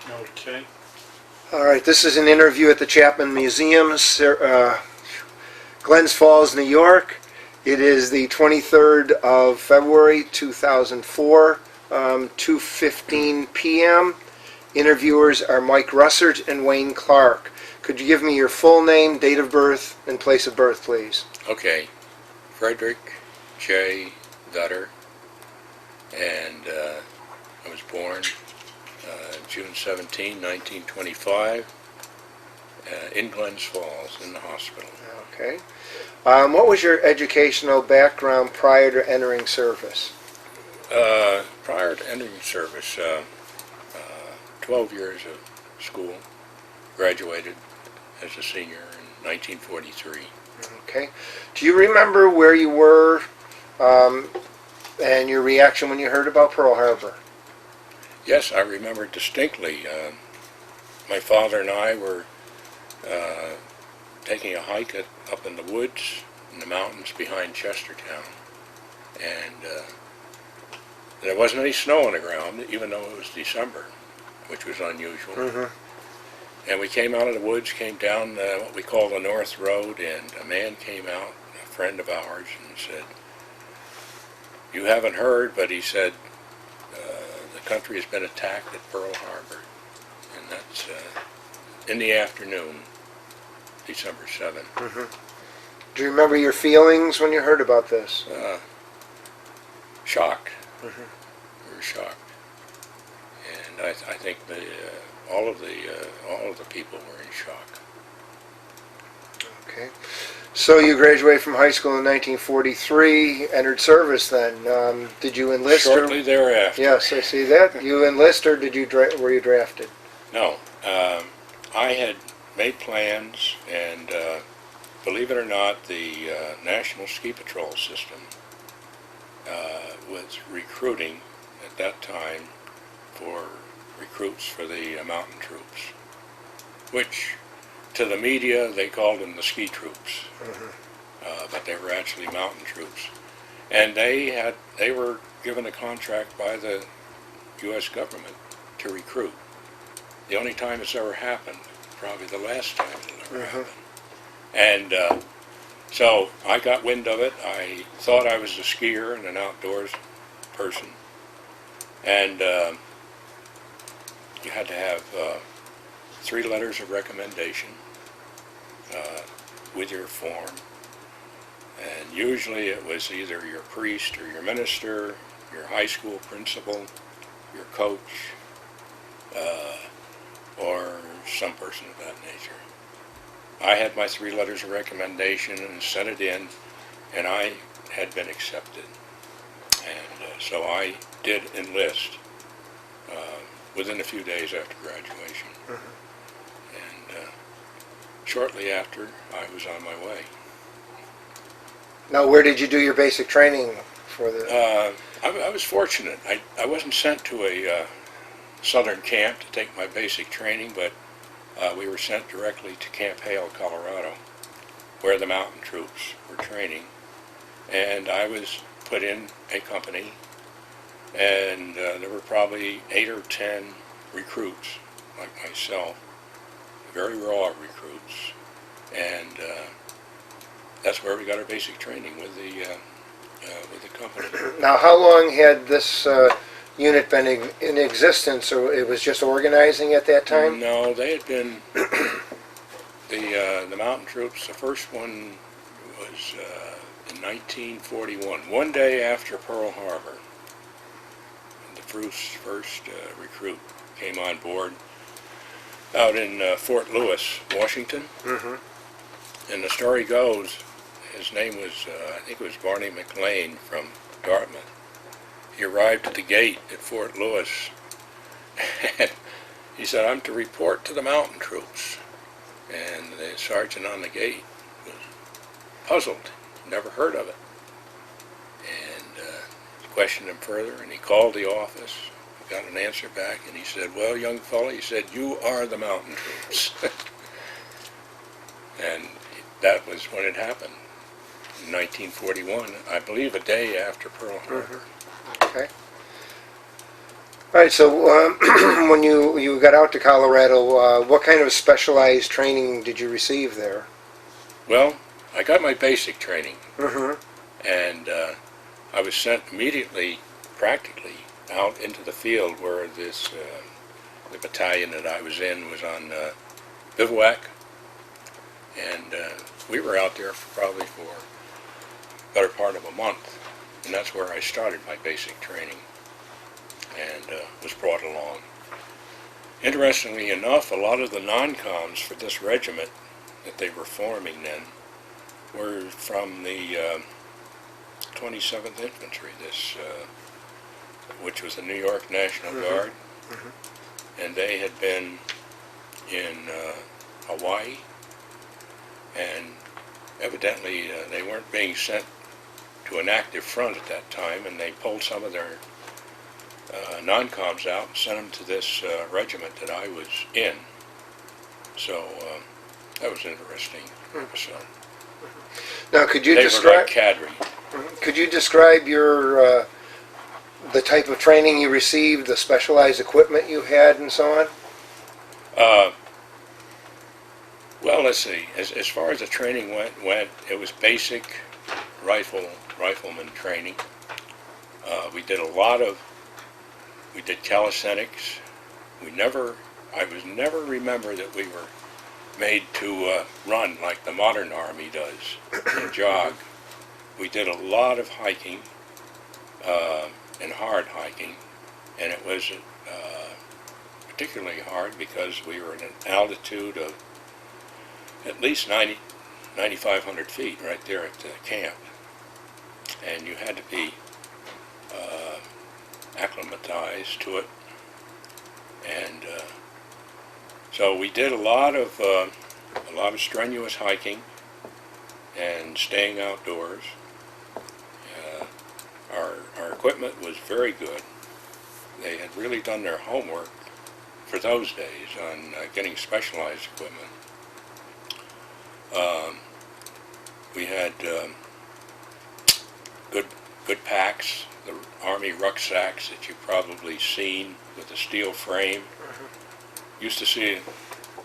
Okay. All right, this is an interview at the Chapman Museum, Glens Falls, New York. It is the 23rd of February, 2004, 2:15 p.m. Interviewers are Mike Russert and Wayne Clark. Could you give me your full name, date of birth, and place of birth, please? Okay. Frederick J. Dutter, and I was born June 17, 1925, in Glens Falls, in the hospital. Okay. What was your educational background prior to entering service? Prior to entering service, 12 years of school, graduated as a senior in 1943. Okay. Do you remember where you were and your reaction when you heard about Pearl Harbor? Yes, I remember distinctly. My father and I were taking a hike up in the woods, in the mountains behind Chestertown, and there wasn't any snow on the ground, even though it was December, which was unusual. Mm-hmm. And we came out of the woods, came down what we call the North Road, and a man came out, a friend of ours, and said, "You haven't heard," but he said, "the country has been attacked at Pearl Harbor." And that's in the afternoon, December 7th. Mm-hmm. Do you remember your feelings when you heard about this? Shocked. Mm-hmm. We were shocked. And I think all of the people were in shock. Okay. So you graduated from high school in 1943, entered service then. Did you enlist? Shortly thereafter. Yes, I see that. You enlist or did you were you drafted? No. I had made plans, and believe it or not, the National Ski Patrol system was recruiting at that time for recruits for the mountain troops, which to the media they called them the ski troops, but they were actually mountain troops. And they were given a contract by the U.S. government to recruit. The only time it's ever happened, probably the last time it ever happened. And so I got wind of it. I thought I was a skier and an outdoors person. And you had to have 3 letters of recommendation with your form. And usually it was either your priest or your minister, your high school principal, your coach, or some person of that nature. I had my 3 letters of recommendation and sent it in, and I had been accepted. And so I did enlist within a few days after graduation. And shortly after, I was on my way. Now, where did you do your basic training for the... I was fortunate. I wasn't sent to a southern camp to take my basic training, but we were sent directly to Camp Hale, Colorado, where the mountain troops were training. And I was put in a company, and there were probably 8 or 10 recruits like myself, very raw recruits, and that's where we got our basic training with the company. Now, how long had this unit been in existence, or it was just organizing at that time? No, they had been the mountain troops. The first one was in 1941, one day after Pearl Harbor. The first recruit came on board out in Fort Lewis, Washington. And the story goes, his name was, I think it was Barney McLean from Dartmouth. He arrived at the gate at Fort Lewis, and he said, "I'm to report to the mountain troops." And the sergeant on the gate was puzzled, never heard of it. And questioned him further, and he called the office, got an answer back, and he said, "Well, young fellow," he said, "you are the mountain troops." And that was when it happened, in 1941, I believe a day after Pearl Harbor. Okay. All right, so when you got out to Colorado, what kind of specialized training did you receive there? Well, I got my basic training, Mm-hmm. and I was sent immediately, practically, out into the field where the battalion that I was in was on bivouac, and we were out there probably for the better part of a month, and that's where I started my basic training, and was brought along. Interestingly enough, a lot of the non-coms for this regiment that they were forming then were from the 27th Infantry, which was the New York National Guard, and they had been in Hawaii, and evidently they weren't being sent to an active front at that time, and they pulled some of their non-coms out and sent them to this regiment that I was in. So that was interesting. So Now, could you they were describe? like cadre. Could you describe your the type of training you received, the specialized equipment you had, and so on? Well, let's see. As far as the training went, it was basic rifleman training. We did calisthenics. I was never remember that we were made to run like the modern Army does and jog. We did a lot of hiking and hard hiking, and it was particularly hard because we were at an altitude of at least 9,500 feet right there at the camp, and you had to be acclimatized to it, and so we did a lot of strenuous hiking and staying outdoors. Our equipment was very good. They had really done their homework for those days on getting specialized equipment. We had good packs, the Army rucksacks that you've probably seen with the steel frame. Used to see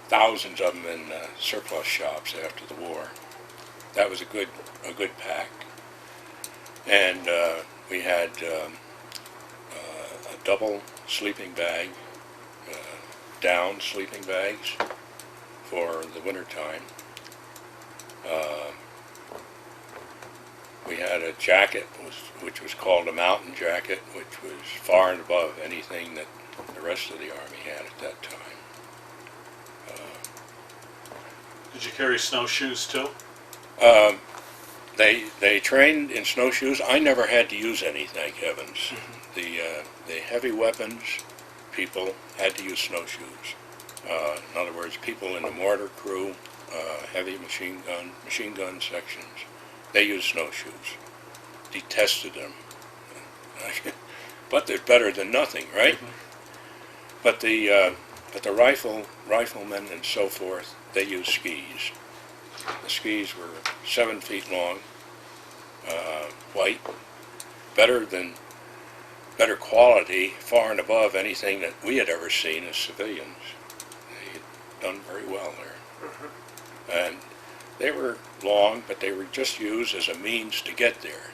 thousands of them in surplus shops after the war. That was a good pack. And we had a double sleeping bag, down sleeping bags for the winter time. We had a jacket which was called a mountain jacket, which was far and above anything that the rest of the Army had at that time. Did you carry snowshoes too? They trained in snowshoes. I never had to use any, thank heavens. The heavy weapons people had to use snowshoes. In other words, people in the mortar crew, heavy machine gun sections, they used snowshoes. Detested them. But they're better than nothing, right? But the riflemen and so forth, they used skis. The skis were 7 feet long, white, better quality, far and above anything that we had ever seen as civilians. They had done very well there. And they were long, but they were just used as a means to get there,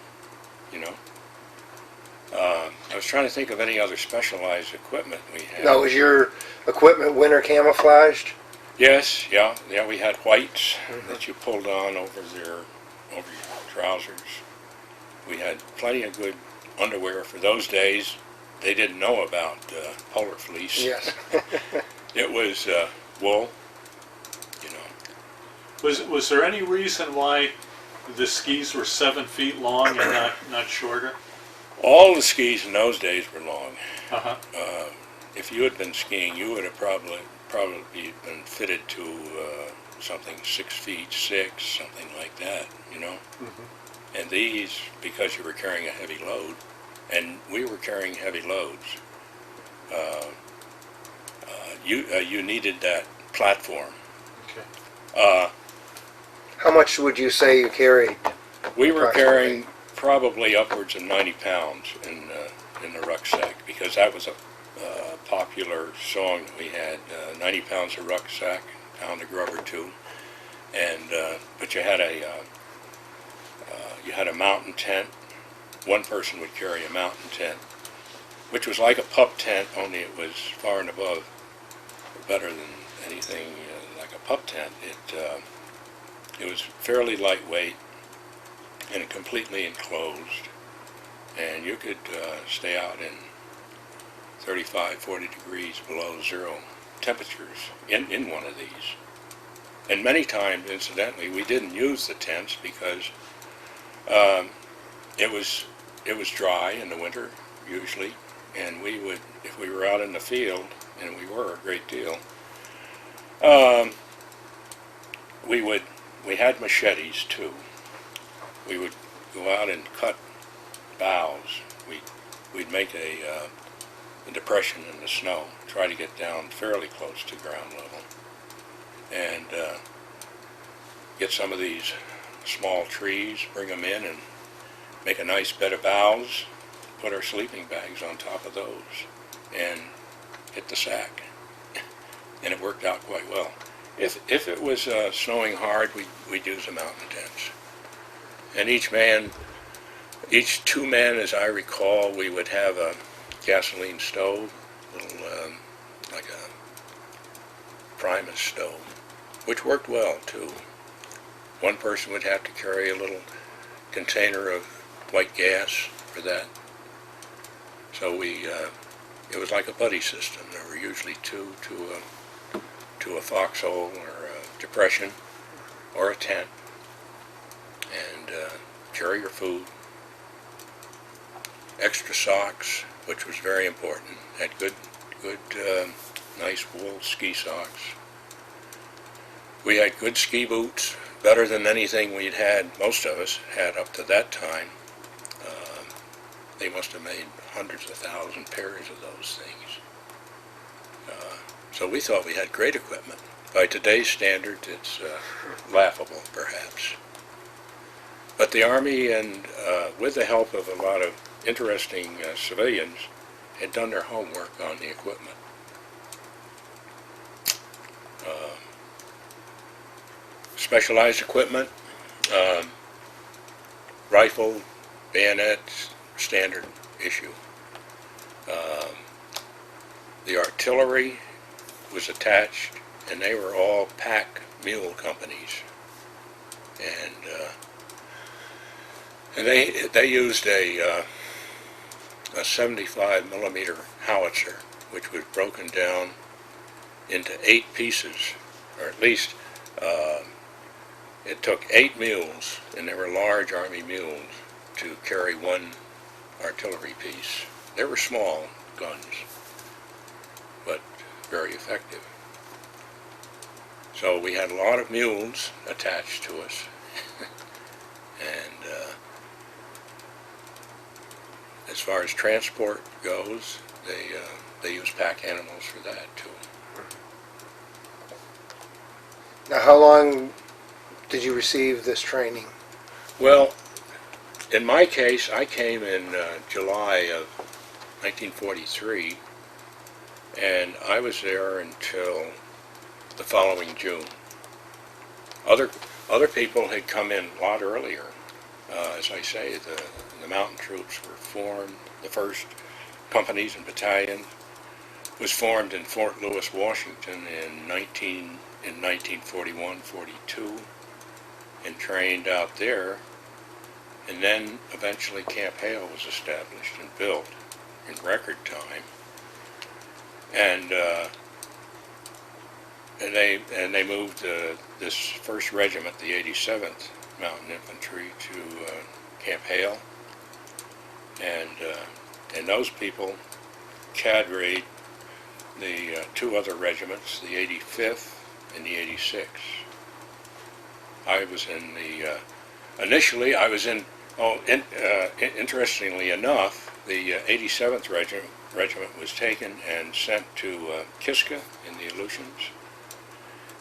you know. I was trying to think of any other specialized equipment we had. Now, was your equipment winter camouflaged? Yes, yeah, we had whites that you pulled on over your trousers. We had plenty of good underwear for those days. They didn't know about polar fleece. Yes. It was wool, you know. Was there any reason why the skis were 7 feet long and not shorter? All the skis in those days were long. Uh-huh. If you had been skiing, you would have probably been fitted to something 6 feet 6, something like that, you know. And these, because you were carrying a heavy load, and we were carrying heavy loads, you needed that platform. Okay. How much would you say you carried? We were Approximately. carrying probably upwards of 90 pounds in the rucksack, because that was popular song that we had, 90 pounds of rucksack, pound of grub or two, and but you had a mountain tent. One person would carry a mountain tent, which was like a pup tent, only it was far and above, better than anything like a pup tent. It was fairly lightweight and completely enclosed, and you could stay out in 35, 40 degrees below zero temperatures in one of these. And many times, incidentally, we didn't use the tents because it was dry in the winter usually, and we would, if we were out in the field, and we were a great deal, we had machetes too. We would go out and cut boughs. We'd make a depression in the snow, try to get down fairly close to ground level, and get some of these small trees, bring them in and make a nice bed of boughs, put our sleeping bags on top of those, and hit the sack. And it worked out quite well. If it was snowing hard, we'd use the mountain tents. And each two men, as I recall, we would have a gasoline stove, little like a Primus stove, which worked well too. One person would have to carry a little container of white gas for that. So it was like a buddy system. There were usually two to a foxhole or a depression or a tent, and carry your food. Extra socks, which was very important. Had good, nice wool ski socks. We had good ski boots, better than anything we'd had, most of us had up to that time. They must have made hundreds of thousand pairs of those things. So we thought we had great equipment. By today's standards, it's laughable, perhaps. But the Army, and with the help of a lot of interesting civilians, had done their homework on the equipment. Specialized equipment, rifle, bayonets, standard issue. The artillery was attached, and they were all pack mule companies, and they used a 75 millimeter howitzer, which was broken down into 8 pieces, or at least it took 8 mules, and they were large Army mules, to carry one artillery piece. They were small guns, but very effective. So we had a lot of mules attached to us, and as far as transport goes, they use pack animals for that too. Now, how long did you receive this training? Well, in my case, I came in July of 1943, and I was there until the following June. Other people had come in a lot earlier. As I say, the mountain troops were formed. The first companies and battalion was formed in Fort Lewis, Washington in 1941-42, and trained out there. And then eventually Camp Hale was established and built in record time. And they moved this first regiment, the 87th Mountain Infantry, to Camp Hale, and those people cadreed the 2 other regiments, the 85th and the 86th. I was in the initially I was in. Interestingly enough, the 87th regiment was taken and sent to Kiska in the Aleutians,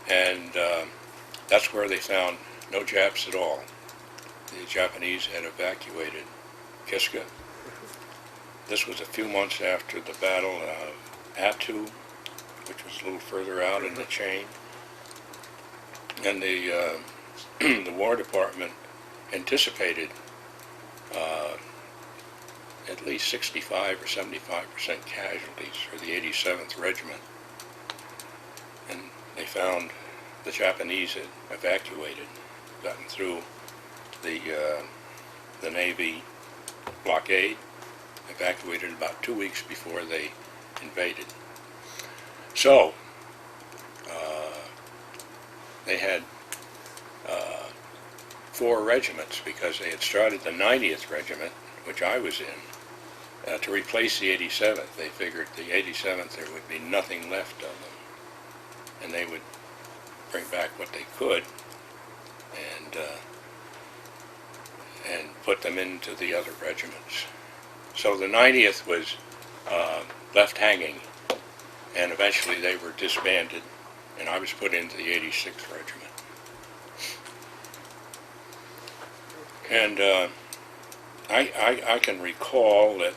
and that's where they found no Japs at all. The Japanese had evacuated Kiska, this was a few months after the Battle of Attu, which was a little further out in the chain. And the the War Department anticipated at least 65 or 75% casualties for the 87th Regiment. And they found the Japanese had evacuated, gotten through the Navy blockade, evacuated about 2 weeks before they invaded. So, they had 4 regiments, because they had started the 90th Regiment, which I was in, to replace the 87th. They figured the 87th, there would be nothing left of them, and they would bring back what they could and put them into the other regiments. So the 90th was left hanging, and eventually they were disbanded, and I was put into the 86th Regiment. And I can recall that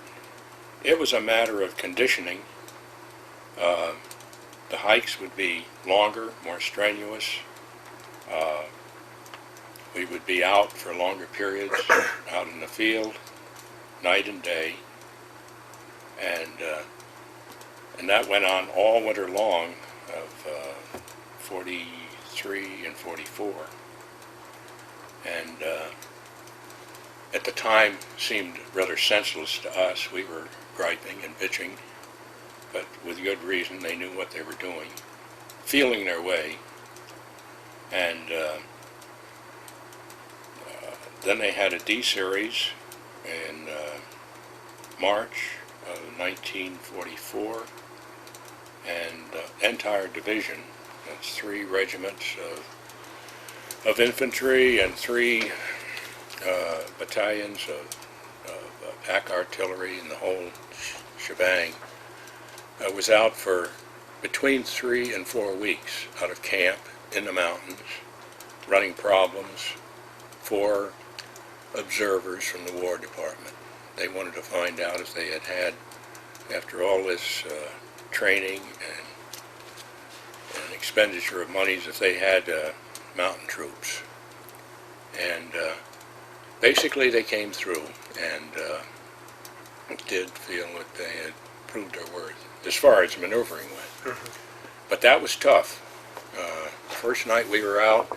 it was a matter of conditioning. The hikes would be longer, more strenuous. We would be out for longer periods, out in the field, night and day, and that went on all winter long of 43 and 44. And at the time seemed rather senseless to us. We were griping and bitching, but with good reason. They knew what they were doing, feeling their way. And then they had a D series in March of 1944, and entire division, that's 3 regiments of infantry and 3 battalions of pack artillery, and the whole shebang was out for between 3 and 4 weeks out of camp in the mountains, running problems for observers from the War Department. They wanted to find out if they had, after all this training and expenditure of monies, if they had mountain troops. And basically they came through and did feel that they had proved their worth as far as maneuvering went. But that was tough. First night we were out,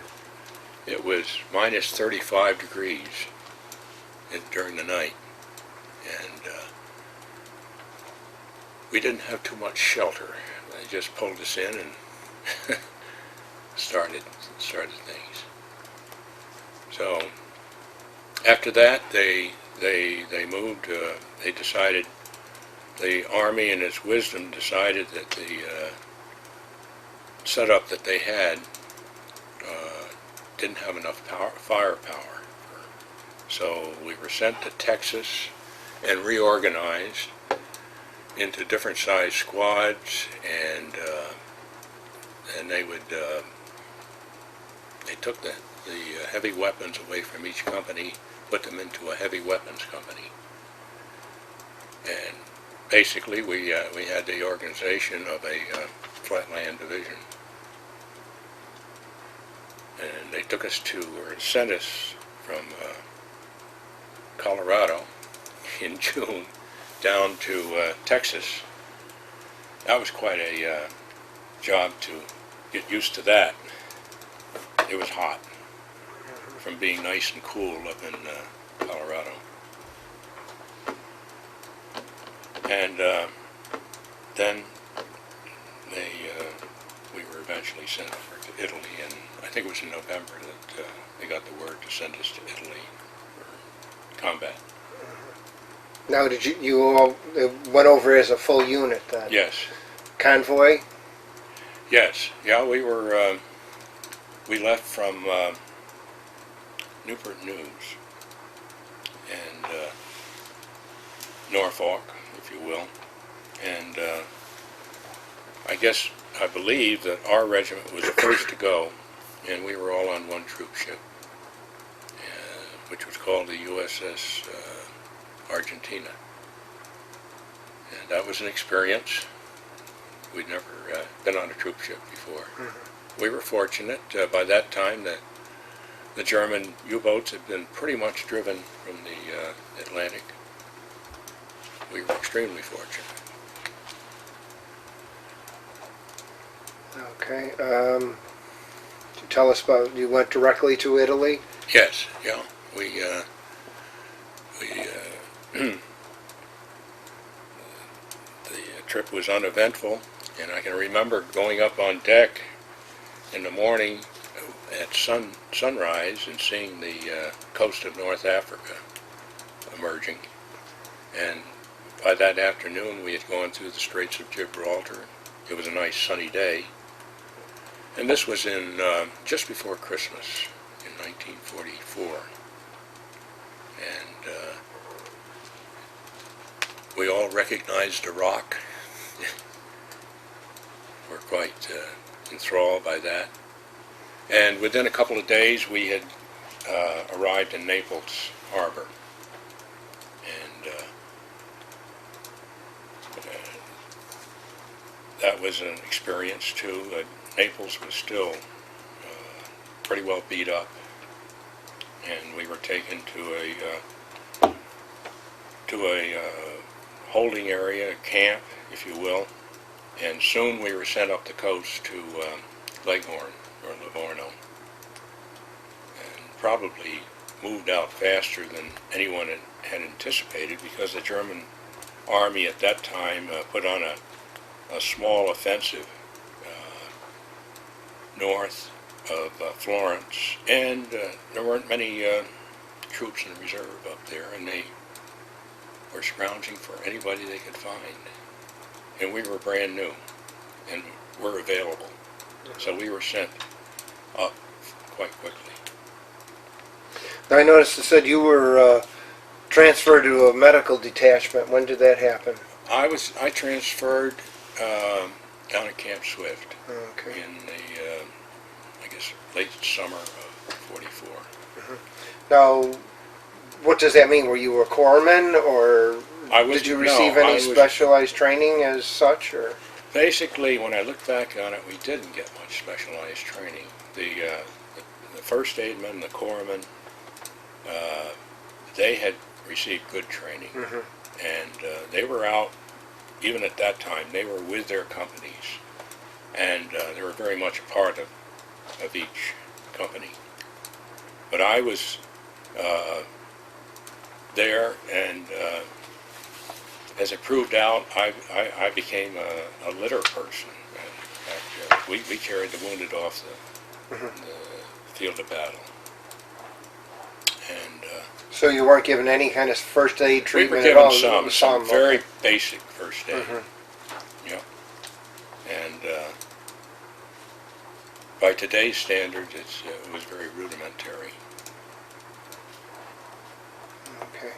it was minus 35 degrees during the night, and we didn't have too much shelter. They just pulled us in and started things. So after that, they moved. They decided, the Army in its wisdom decided that the setup that they had didn't have enough firepower. So we were sent to Texas and reorganized into different sized squads, and they took the heavy weapons away from each company, put them into a heavy weapons company, and basically we had the organization of a flatland division. And they took us to, or sent us from Colorado in June down to Texas. That was quite a job to get used to that. It was hot from being nice and cool up in Colorado. And then we were eventually sent over to Italy, and I think it was in November that they got the word to send us to Italy for combat. Now, did you all went over as a full unit then? Yes. Convoy? Yes. Yeah, we were, we left from Newport News and Norfolk, if you will, and I believe that our regiment was the first to go, and we were all on one troop ship, which was called the USS Argentina. that was an experience. We'd never been on a troop ship before. We were fortunate. By that time, the German U-boats had been pretty much driven from the Atlantic. We were extremely fortunate. Okay. Tell us about, you went directly to Italy? Yes, yeah. The trip was uneventful, and I can remember going up on deck in the morning at sunrise and seeing the coast of North Africa emerging. And by that afternoon, we had gone through the Straits of Gibraltar. It was a nice sunny day. And this was in just before Christmas in 1944. And we all recognized a rock. We're quite enthralled by that. And within a couple of days, we had arrived in Naples Harbor. And that was an experience too. Naples was still pretty well beat up, and we were taken to a holding area, a camp, if you will, and soon we were sent up the coast to Leghorn or Livorno, and probably moved out faster than anyone had anticipated, because the German army at that time put on a small offensive north of Florence, and there weren't many troops in reserve up there, and they were scrounging for anybody they could find. And we were brand new, and were available. So we were sent up quite quickly. Now, I noticed it said you were transferred to a medical detachment. When did that happen? I transferred down at Camp Swift Okay. in the, I guess, late summer of '44. Now, what does that mean? Were you a corpsman, or did you receive any specialized training as such? Or basically, when I look back on it, we didn't get much specialized training. The first aidmen, the corpsmen, they had received good training, and they were out. Even at that time, they were with their companies, and they were very much a part of each company. But I was there, and as it proved out, I became a litter person. We carried the wounded off the field of battle. And so you weren't given any kind of first aid treatment we at were all? given some very basic first aid. Yeah. And by today's standards, it was very rudimentary. Okay.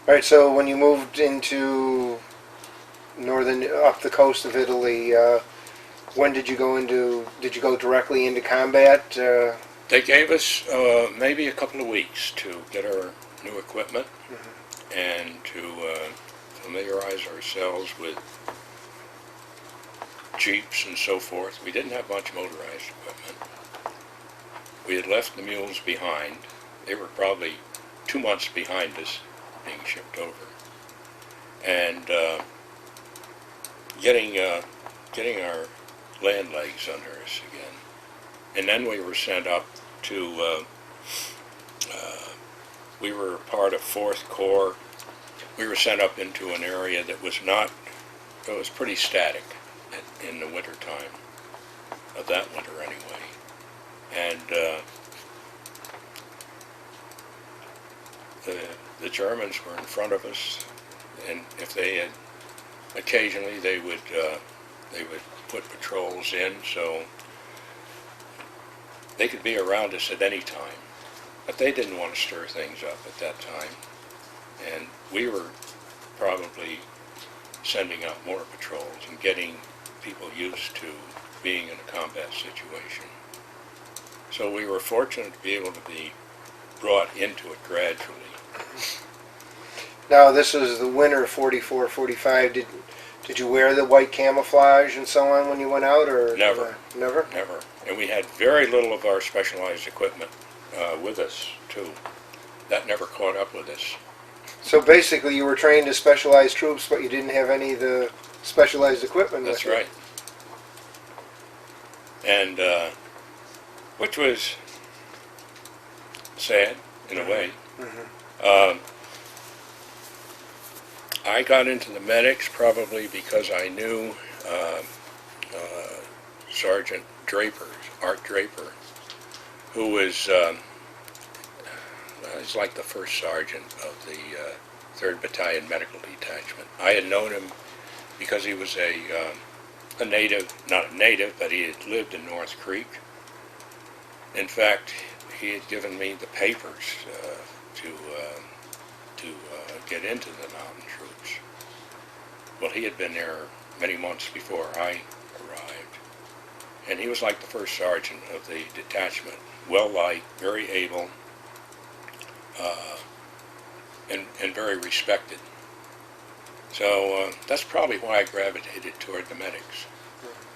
All right. So when you moved into up the coast of Italy, when did you go into? Did you go directly into combat? They gave us maybe a couple of weeks to get our new equipment and to familiarize ourselves with jeeps and so forth. We didn't have much motorized equipment. We had left the mules behind. They were probably 2 months behind us being shipped over. And getting our land legs under us again. And then we were sent up to, we were part of 4th Corps. We were sent up into an area that was it was pretty static in the winter time, of that winter anyway. And the Germans were in front of us, and if they had, occasionally they would put patrols in, so they could be around us at any time, but they didn't want to stir things up at that time, and we were probably sending out more patrols and getting people used to being in a combat situation. So we were fortunate to be able to be brought into it gradually. Now, this is the winter of 44, 45. Did you wear the white camouflage and so on when you went out, or Never. Never. Never. And we had very little of our specialized equipment with us, too. That never caught up with us. So basically, you were trained as specialized troops, but you didn't have any of the specialized equipment. That's with you. right. And which was sad in a way. I got into the medics probably because I knew Sergeant Draper, Art Draper, who was he's like the first sergeant of the 3rd Battalion Medical Detachment. I had known him because he was a native, not a native, but he had lived in North Creek. In fact, he had given me the papers to get into the mountain troops. Well, he had been there many months before I arrived, and he was like the first sergeant of the detachment, well-liked, very able, and very respected. So that's probably why I gravitated toward the medics.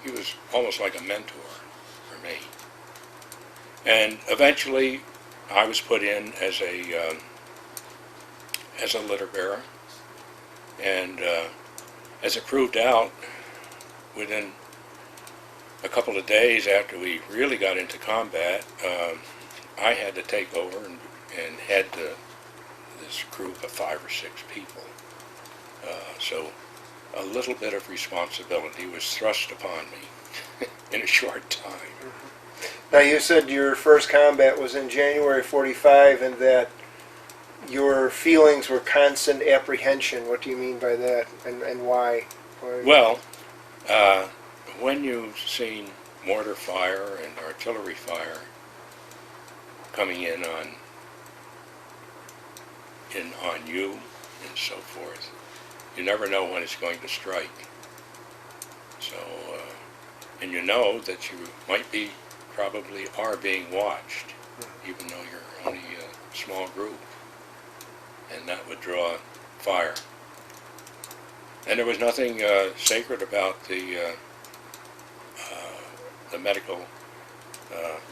He was almost like a mentor for me. And eventually, I was put in as a litter bearer, and as it proved out, within a couple of days after we really got into combat, I had to take over and head this group of 5 or 6 people. So a little bit of responsibility was thrust upon me in a short time. Now, you said your first combat was in January 45, and that your feelings were constant apprehension. What do you mean by that, and why? Well, when you've seen mortar fire and artillery fire coming in on you and so forth, you never know when it's going to strike. So, and you know that you probably are being watched, even though you're only a small group, and that would draw fire. And there was nothing sacred about the medical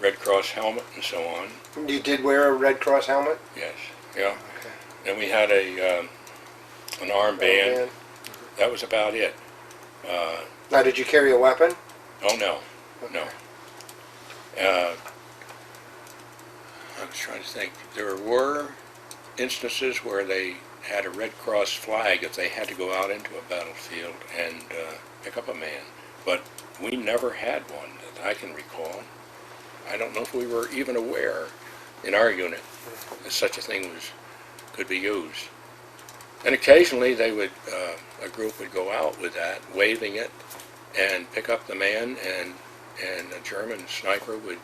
Red Cross helmet and so on. You did wear a Red Cross helmet? Yes, yeah. Okay. And we had an armband. That was about it. Now, did you carry a weapon? Oh, no, Okay. no. I was trying to think. There were instances where they had a Red Cross flag if they had to go out into a battlefield and pick up a man. But we never had one that I can recall. I don't know if we were even aware in our unit that such a thing could be used. And occasionally they would, a group would go out with that, waving it, and pick up the man, and a German sniper would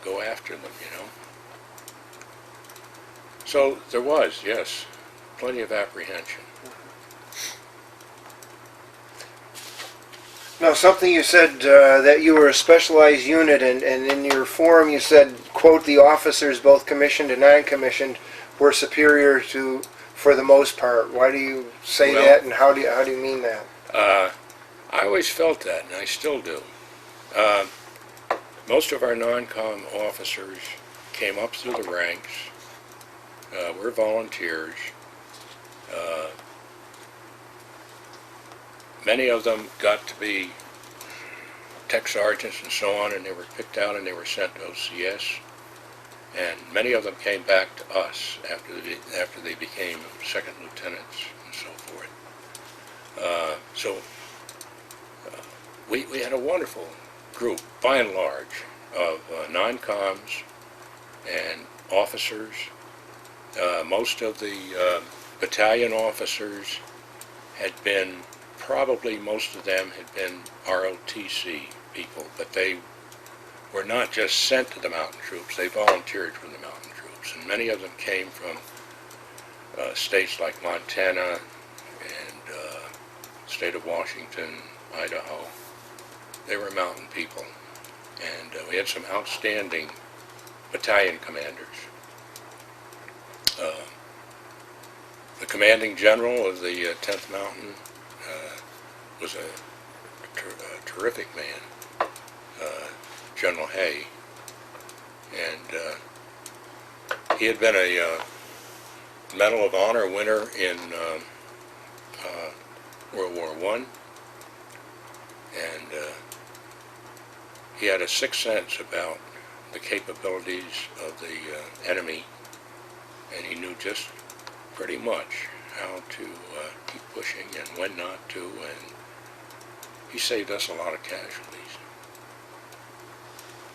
go after them, you know. So there was, yes, plenty of apprehension. Now, something you said that you were a specialized unit, and in your form you said, quote, the officers, both commissioned and non-commissioned, were superior to, for the most part. Why do you say that, and how do you mean that? I always felt that, and I still do. Most of our non-com officers came up through the ranks. We're volunteers. Many of them got to be tech sergeants and so on, and they were picked out and they were sent to OCS. And many of them came back to us after they became second lieutenants and so forth. We had a wonderful group, by and large, of non-coms and officers. Most of the battalion officers had been, probably most of them had been ROTC people, but they were not just sent to the mountain troops, they volunteered for the mountain troops. And many of them came from states like Montana and state of Washington, Idaho. They were mountain people. And we had some outstanding battalion commanders. the commanding general of the 10th Mountain was a terrific man, General Hay, and he had been a Medal of Honor winner in World War I, and he had a sixth sense about the capabilities of the enemy, and he knew just pretty much how to keep pushing and when not to, and he saved us a lot of casualties.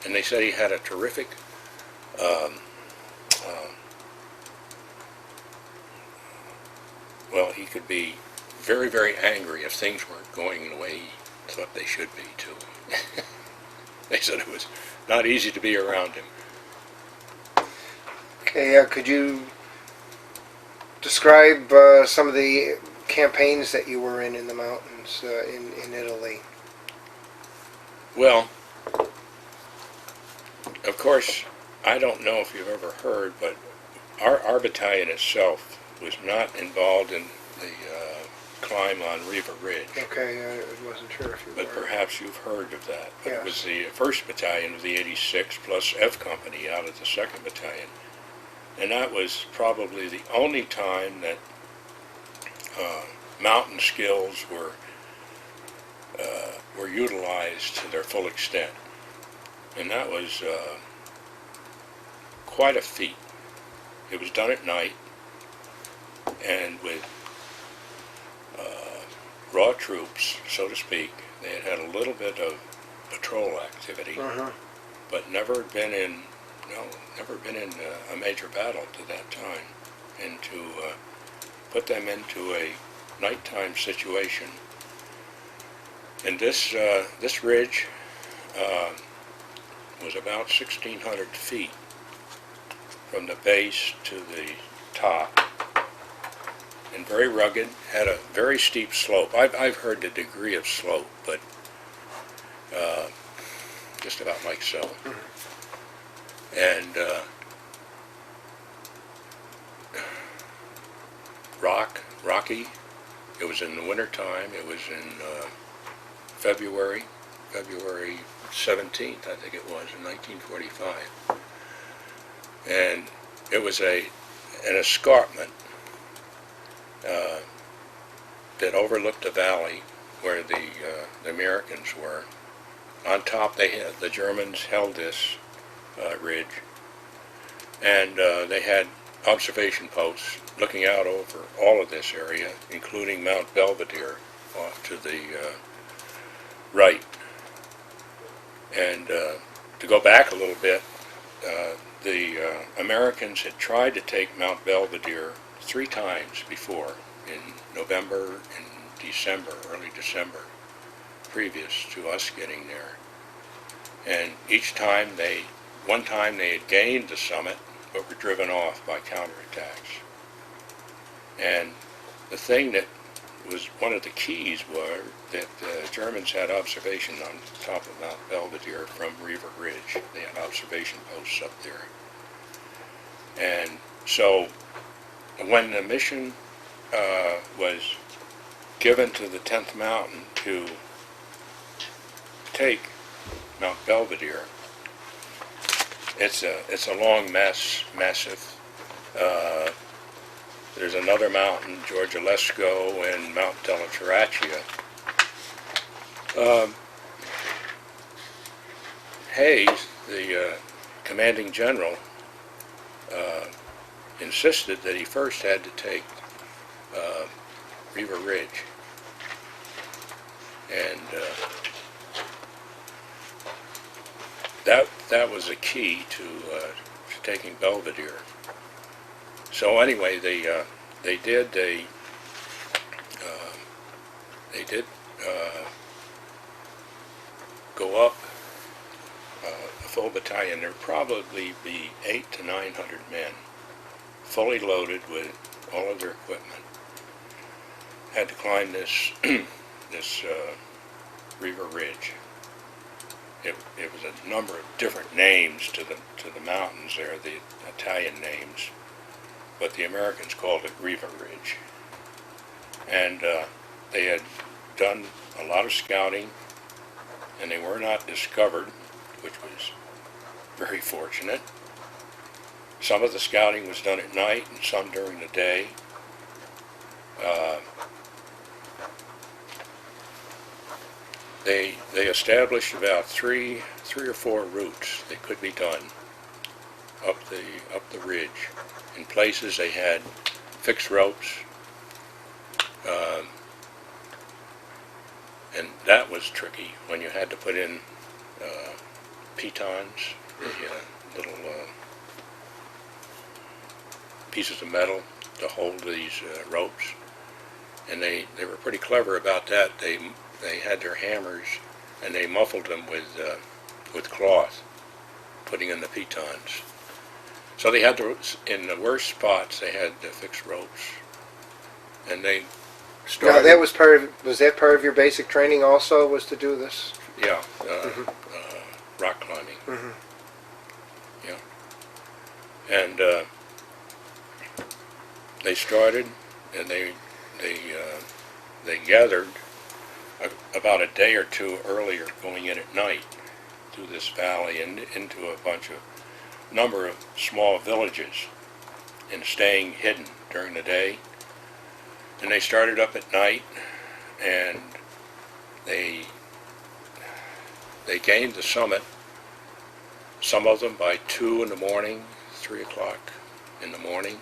And they said he had a terrific well, he could be very, very angry if things weren't going the way he thought they should be, too. They said it was not easy to be around him. Okay, could you describe some of the campaigns that you were in the mountains in Italy? Well, of course, I don't know if you've ever heard, but our battalion itself was not involved in the climb on Riva Ridge. Okay, I wasn't sure if you But were. perhaps you've heard of that. But Yes. It was the 1st Battalion of the 86 plus F Company out of the 2nd Battalion. And that was probably the only time that mountain skills were utilized to their full extent. And that was quite a feat. It was done at night, and with raw troops, so to speak. They had had a little bit of patrol activity, but never been in a major battle to that time. And to put them into a nighttime situation. And this ridge was about 1,600 feet from the base to the top, and very rugged, had a very steep slope. I've heard the degree of slope, but just about like so. And rocky. It was in the wintertime. It was in February 17th, I think it was, in 1945. And it was an escarpment that overlooked the valley where the Americans were. On top, the Germans held this ridge, and they had observation posts looking out over all of this area, including Mount Belvedere off to the right. And to go back a little bit, the Americans had tried to take Mount Belvedere 3 times before, in November and December, early December, previous to us getting there. And each time one time they had gained the summit, but were driven off by counterattacks. And the thing that was one of the keys were that the Germans had observation on top of Mount Belvedere from Riva Ridge. They had observation posts up there. And so when the mission was given to the 10th Mountain to take Mount Belvedere, it's a long massive. There's another mountain, Georgilesco, and Mount della Turraccia. Hayes, the commanding general, insisted that he first had to take Riva Ridge, and that was a key to taking Belvedere. So anyway, they did go up a full battalion. There'd probably be 800 to 900 men, fully loaded with all of their equipment. Had to climb this this Riva Ridge. It was a number of different names to the mountains there, the Italian names. but the Americans called it Riva Ridge. And they had done a lot of scouting, and they were not discovered, which was very fortunate. Some of the scouting was done at night and some during the day. They established about three or four routes that could be done up the ridge. In places they had fixed ropes, and that was tricky when you had to put in pitons, the little pieces of metal to hold these ropes, and they were pretty clever about that. They had their hammers and they muffled them with cloth, putting in the pitons. So they had to, in the worst spots, they had fixed ropes, and they started. Now that was that part of your basic training also, was to do this? Yeah, rock climbing. Mm-hmm. Yeah, and they started, and they gathered about a day or two earlier, going in at night through this valley and into a number of small villages, and staying hidden during the day. And they started up at night, and they gained the summit, some of them by 2 in the morning, 3 o'clock in the morning,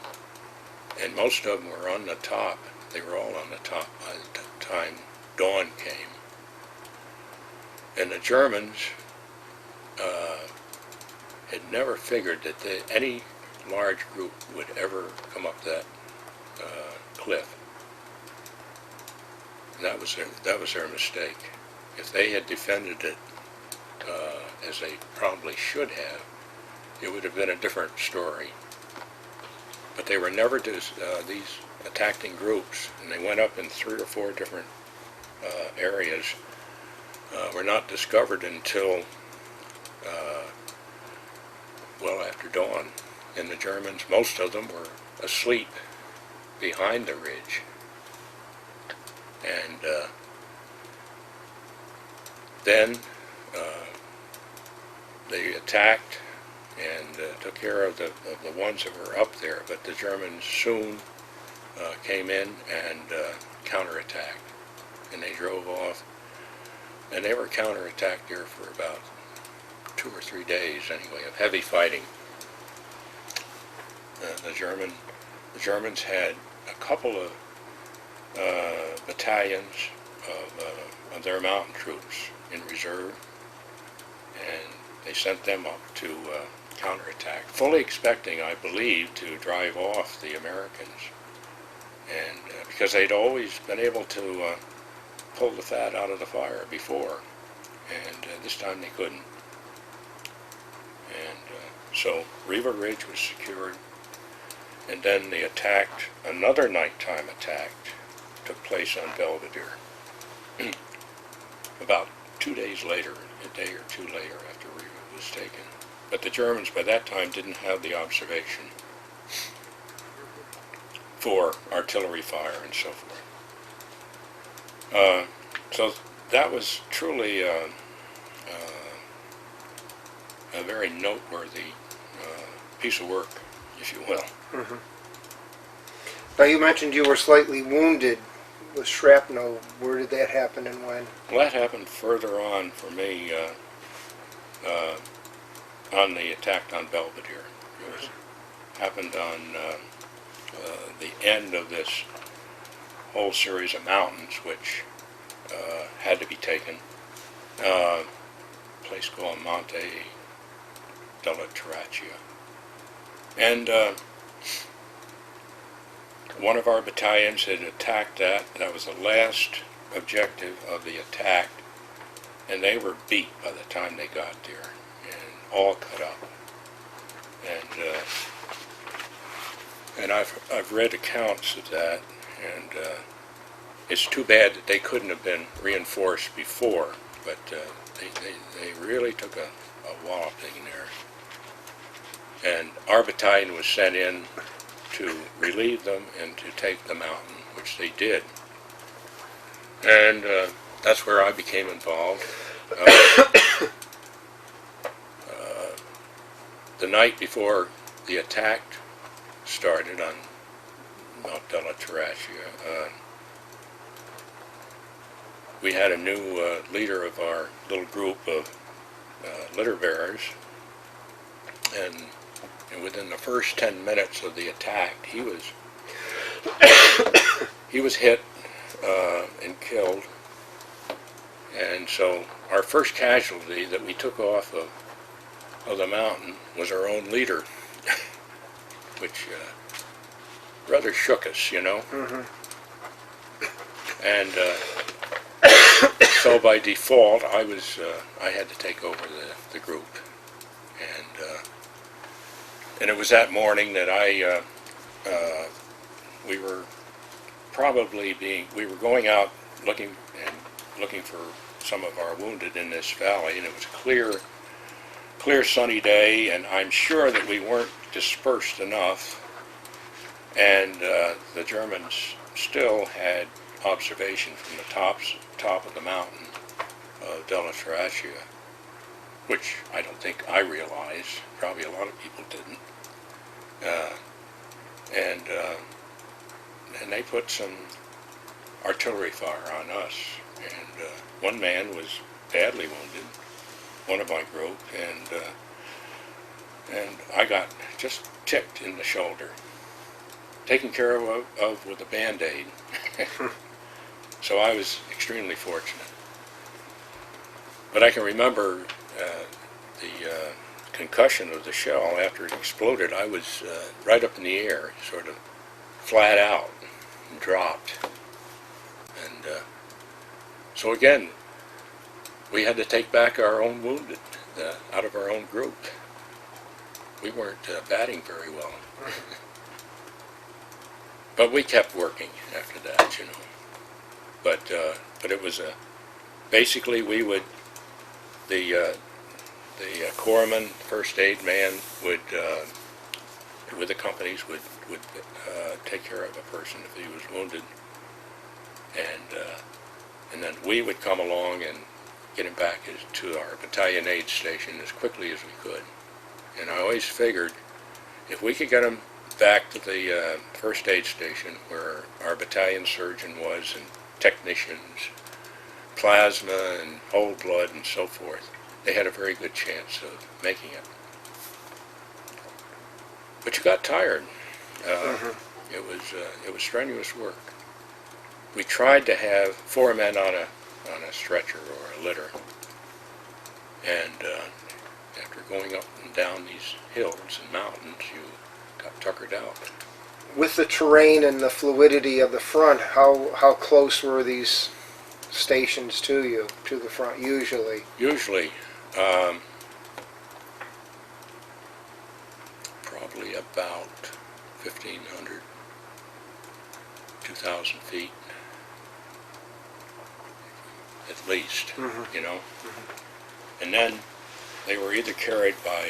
and most of them were on the top. They were all on the top by the time dawn came. And the Germans had never figured that any large group would ever come up that cliff. And that was their mistake. If they had defended it as they probably should have, it would have been a different story. But they were never these attacking groups, and they went up in 3 or 4 different areas, were not discovered until well after dawn. And the Germans, most of them, were asleep behind the ridge. And then they attacked and took care of the ones that were up there, but the Germans soon came in and counterattacked, and they drove off, and they were counterattacked there for about 2 or 3 days anyway of heavy fighting. The Germans had a couple of battalions of their mountain troops in reserve, and they sent them up to counterattack, fully expecting, I believe, to drive off the Americans, and because they'd always been able to pull the fat out of the fire before, and this time they couldn't. And so Riva Ridge was secured, and then they attacked, another nighttime attack took place on Belvedere. About 2 days later, a day or 2 later after Riva was taken. But the Germans by that time didn't have the observation for artillery fire and so forth. So that was truly a very noteworthy piece of work, if you will. Mm-hmm. Now you mentioned you were slightly wounded with shrapnel. Where did that happen and when? Well, that happened further on for me on the attack on Belvedere. It happened on the end of this whole series of mountains, which had to be taken. A place called Monte della Terraccia. And one of our battalions had attacked that. That was the last objective of the attack, and they were beat by the time they got there, and all cut up. And I've read accounts of that, and it's too bad that they couldn't have been reinforced before, but they really took a walloping there. And our battalion was sent in to relieve them and to take the mountain, which they did. And that's where I became involved. The night before the attack started on Mount Deliteratia, we had a new leader of our little group of litter bearers, and within the first 10 minutes of the attack, he was hit and killed. And so our first casualty that we took off of the mountain was our own leader, which rather shook us, you know. Mm-hmm. And so by default, I had to take over the group, and it was that morning that we were going out looking for some of our wounded in this valley, and it was a clear sunny day, and I'm sure that we weren't dispersed enough, and the Germans still had observation from the top of the mountain of Deliteratia, which I don't think I realized. Probably a lot of people didn't. And they put some artillery fire on us, and one man was badly wounded, one of my group, and I got just ticked in the shoulder, taken care of with a Band-Aid. So I was extremely fortunate. But I can remember the concussion of the shell after it exploded. I was right up in the air, sort of flat out, and dropped. And so again, we had to take back our own wounded out of our own group. We weren't batting very well. But we kept working after that, you know. But it was basically we would, the corpsman, first aid man would, with the companies, would take care of a person if he was wounded, and then we would come along and get him back to our battalion aid station as quickly as we could. And I always figured if we could get him back to the first aid station where our battalion surgeon was, and technicians, plasma and whole blood and so forth, they had a very good chance of making it. But you got tired. It was strenuous work. We tried to have 4 men on a stretcher or a litter, and after going up and down these hills and mountains, you got tuckered out. With the terrain and the fluidity of the front, how close were these stations to you, to the front, usually? Usually, probably about 1,500, 2,000 feet, at least, you know. And then they were either carried by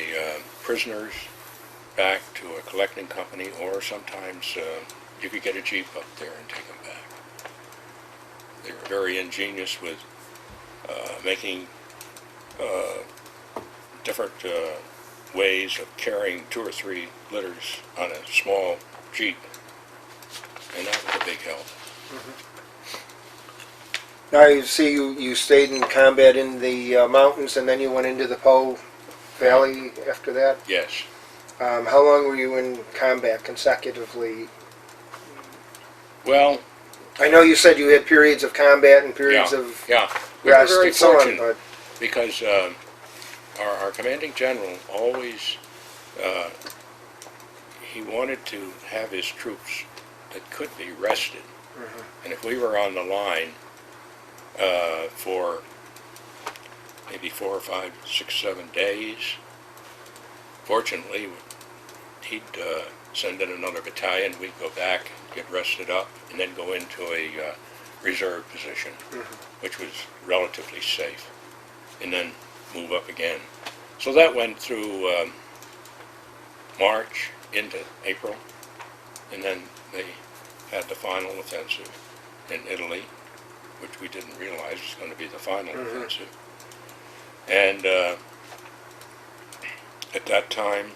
prisoners back to a collecting company, or sometimes you could get a jeep up there and take them back. They were very ingenious with making different ways of carrying 2 or 3 litters on a small jeep, and that was a big help. Now you see you stayed in combat in the mountains, and then you went into the Po Valley after that? Yes. How long were you in combat consecutively? Well, I know you said you had periods of combat and periods of we were rest very and so on, fortunate but because our commanding general always he wanted to have his troops that could be rested, and if we were on the line for maybe 4 or 5, 6, 7 days, fortunately he'd send in another battalion, we'd go back, get rested up, and then go into a reserve position, which was relatively safe, and then move up again. So that went through March into April, and then they had the final offensive in Italy, which we didn't realize was going to be the final offensive. And at that time,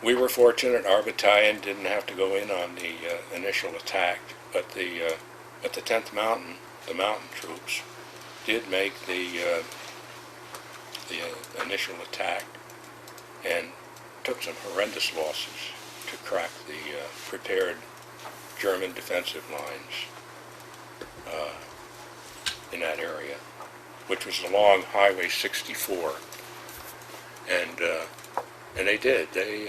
we were fortunate. Our battalion didn't have to go in on the initial attack, but the 10th Mountain, the mountain troops, did make the initial attack and took some horrendous losses to crack the prepared German defensive lines in that area, which was along Highway 64. And they did. They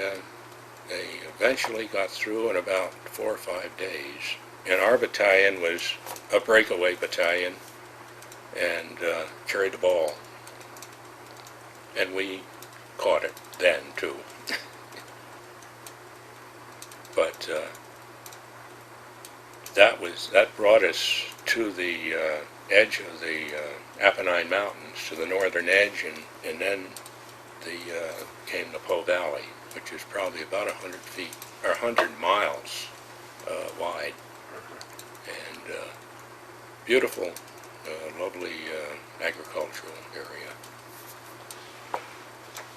eventually got through in about 4 or 5 days. And our battalion was a breakaway battalion and carried the ball. And we caught it then, too. But that brought us to the edge of the Appenine Mountains, to the northern edge, and then came the Po Valley, which is probably about 100 feet, or 100 miles wide. And beautiful, lovely agricultural area.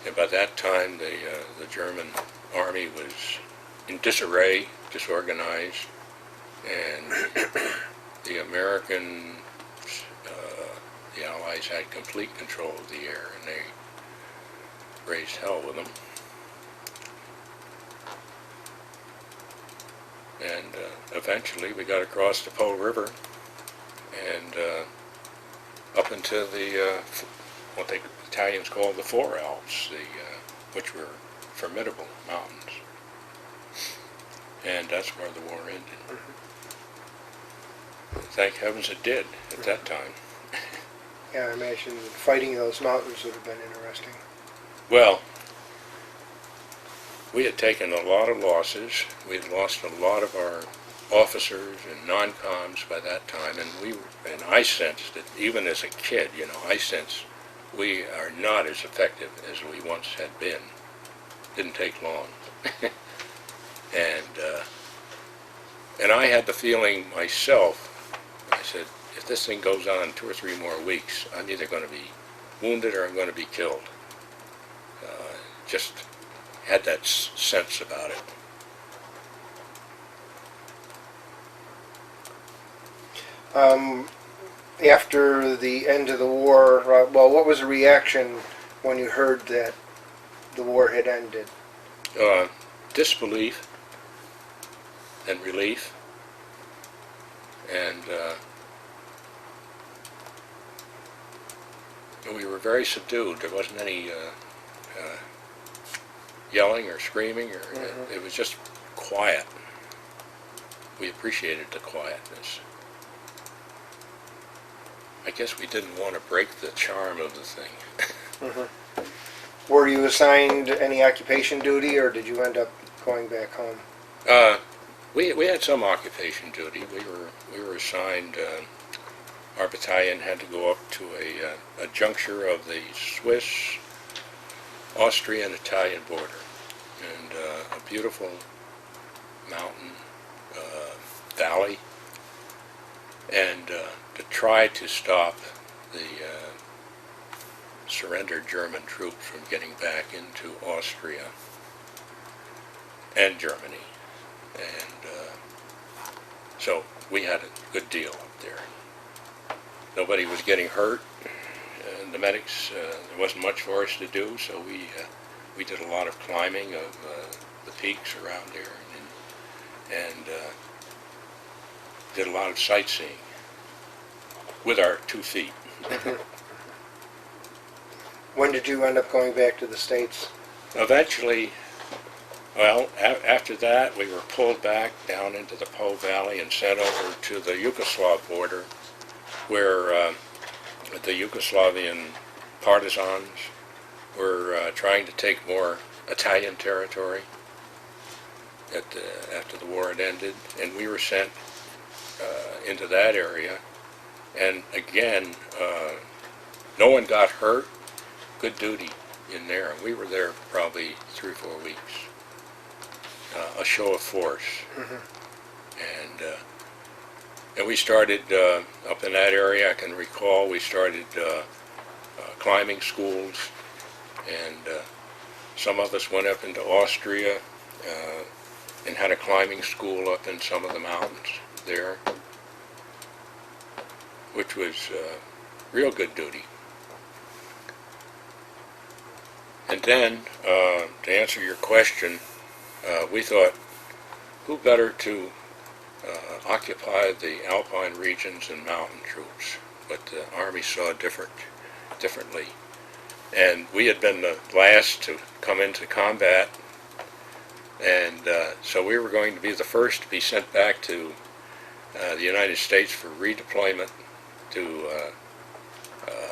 And by that time, the German army was in disarray, disorganized, and the Americans, the Allies, had complete control of the air, and they raised hell with them. And eventually we got across the Po River and up into what the Italians called the Four Alps, which were formidable mountains. And that's where the war ended. Thank heavens it did at that time. Yeah, I imagine fighting those mountains would have been interesting. Well, we had taken a lot of losses. We had lost a lot of our officers and non-coms by that time, and I sensed that even as a kid, I sensed we are not as effective as we once had been. Didn't take long. And I had the feeling myself, I said, if this thing goes on 2 or 3 more weeks, I'm either going to be wounded or I'm going to be killed. Just had that sense about it. After the end of the war, what was the reaction when you heard that the war had ended? Disbelief and relief, and we were very subdued. There wasn't any yelling or screaming, or it was just quiet. We appreciated the quietness. I guess we didn't want to break the charm of the thing. Were you assigned any occupation duty, or did you end up going back home? We had some occupation duty. We were assigned. Our battalion had to go up to a juncture of the Swiss, Austrian, Italian border, and a beautiful mountain valley, and to try to stop the surrendered German troops from getting back into Austria and Germany. And so we had a good deal up there. Nobody was getting hurt. The medics, there wasn't much for us to do, so we did a lot of climbing of the peaks around there, and did a lot of sightseeing with our 2 feet. When did you end up going back to the States? Eventually, well, after that, we were pulled back down into the Po Valley and sent over to the Yugoslav border, where the Yugoslavian partisans were trying to take more Italian territory after the war had ended, and we were sent into that area. And again, no one got hurt. Good duty in there. We were there probably 3 or 4 weeks. a show of force. And we started up in that area. I can recall we started climbing schools, and some of us went up into Austria and had a climbing school up in some of the mountains there, which was real good duty. And then, to answer your question, we thought, who better to occupy the alpine regions and mountain troops? But the Army saw differently. And we had been the last to come into combat, and so we were going to be the first to be sent back to the United States for redeployment to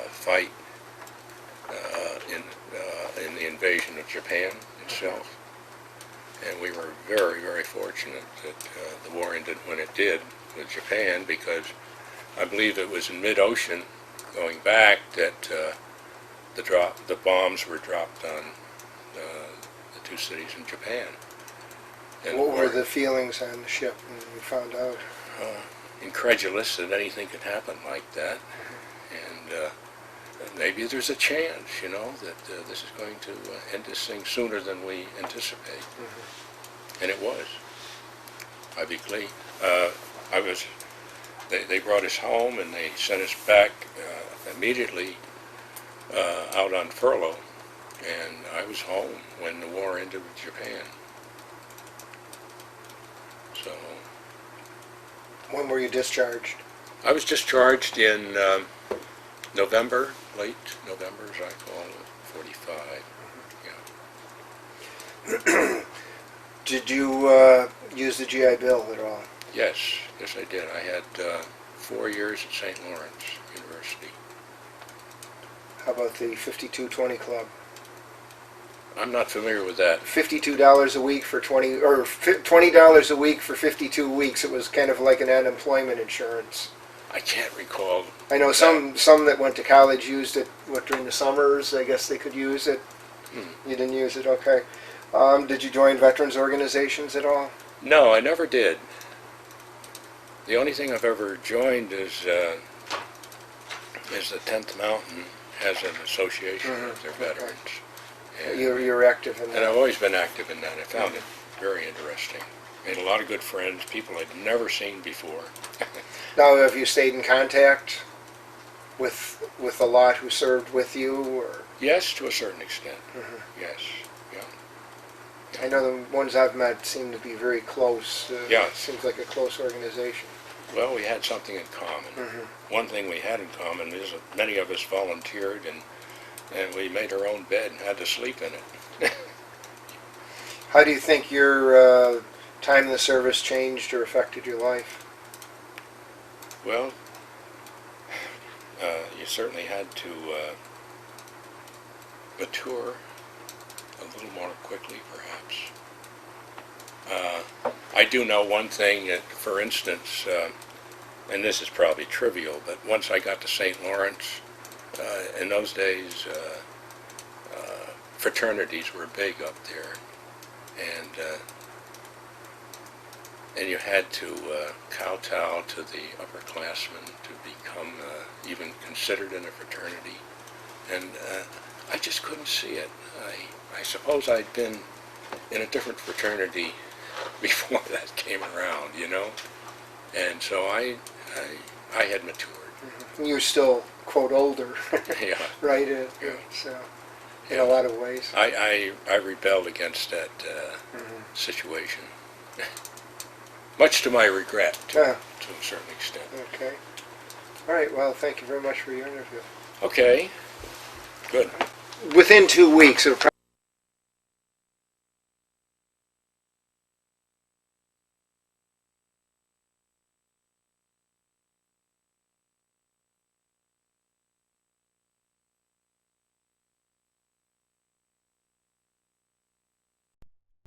fight in the invasion of Japan itself. And we were very, very fortunate that the war ended when it did with Japan, because I believe it was in mid-ocean going back that the bombs were dropped on the two cities in Japan. And What were the feelings on the ship when you found out? Incredulous that anything could happen like that. And maybe there's a chance, you know, that this is going to end this thing sooner than we anticipate. And it was. Obviously, they brought us home and they sent us back immediately out on furlough, and I was home when the war ended with Japan. So When were you discharged? I was discharged in November, late November, as I call it, 45. Yeah. Did you use the GI Bill at all? Yes, I did. I had 4 years at St. Lawrence University. How about the 5220 Club? I'm not familiar with that. $52 a week for 20, or $20 a week for 52 weeks. It was kind of like an unemployment insurance. I can't recall. I know some that went to college used it. What, during the summers? I guess they could use it. You didn't use it, okay. Did you join veterans organizations at all? No, I never did. The only thing I've ever joined is the 10th Mountain has an association with their veterans. And You're active in that. And I've always been active in that. I found it very interesting. Made a lot of good friends, people I'd never seen before. Now, have you stayed in contact with a lot who served with you? Or? Yes, to a certain extent. Yes, yeah. I know the ones I've met seem to be very close. Yeah. It seems like a close organization. Well, we had something in common. One thing we had in common is that many of us volunteered, and we made our own bed and had to sleep in it. How do you think your time in the service changed or affected your life? Well, you certainly had to mature a little more quickly, perhaps. I do know one thing, that, for instance, and this is probably trivial, but once I got to St. Lawrence, in those days, fraternities were big up there, and you had to kowtow to the upperclassmen to become even considered in a fraternity, and I just couldn't see it. I suppose I'd been in a different fraternity before that came around, you know, and so I had matured. You're still, quote, older, Yeah. right? Yeah. So, in a lot of ways. I rebelled against that situation, much to my regret, to a certain extent. Okay. All right, well, thank you very much for your interview. Okay, good. Within 2 weeks, it'll